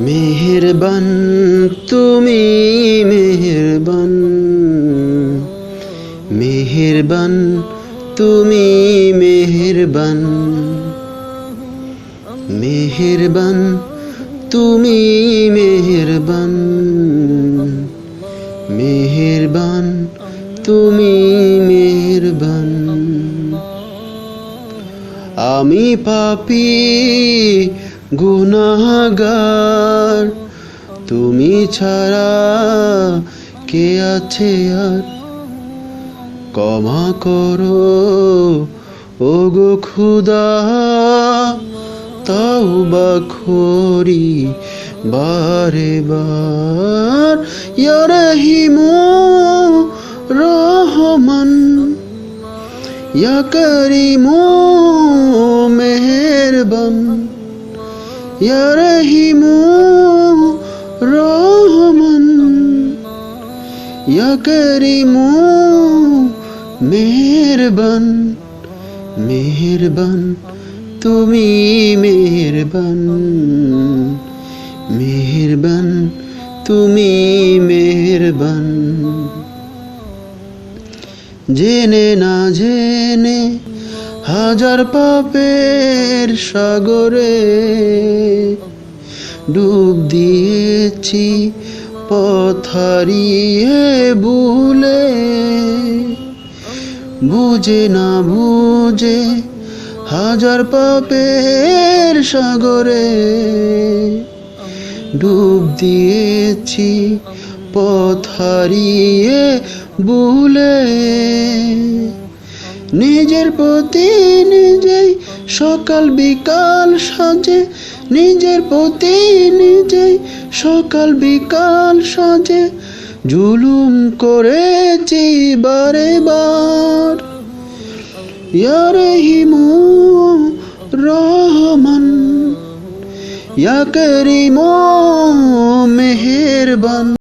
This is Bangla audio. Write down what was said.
মেহেরবান তুমি মেহেরবান, মেহেরবান তুমি মেহেরবান, মেহেরবান তুমি মেহেরবান, মেহেরবান তুমি মেহেরবান। আমি পাপী গুনাহগার, তুমি ছাড়া কে আছে আর? ক্ষমা করো ওগো খুদা, তাওবা করি বারে বার। ইয়া রহিমু রহমান, ইয়া করিমু মেহেরবান, ইয়া রহিমু রহমান, ইয়া করিমু মেহেরবান, মেহেরবান তুমি মেহেরবান, মেহেরবান তুমি মেহেরবান। জেনে না জেনে হাজার পাপের সাগরে ডুব দিয়েছি পথ হারিয়ে ভুলে। বুঝে না বুঝে হাজার পাপের সাগরে ডুব দিয়েছি পথ হারিয়ে ভুলে। নিজের প্রতি নিজেই সকাল বিকাল সাজে, নিজের প্রতি নিজেই সকাল বিকাল সাজে জুলুম করেছি বারে বার। ইয়া রহিমু রহমান, ইয়া করিমু মেহেরবান।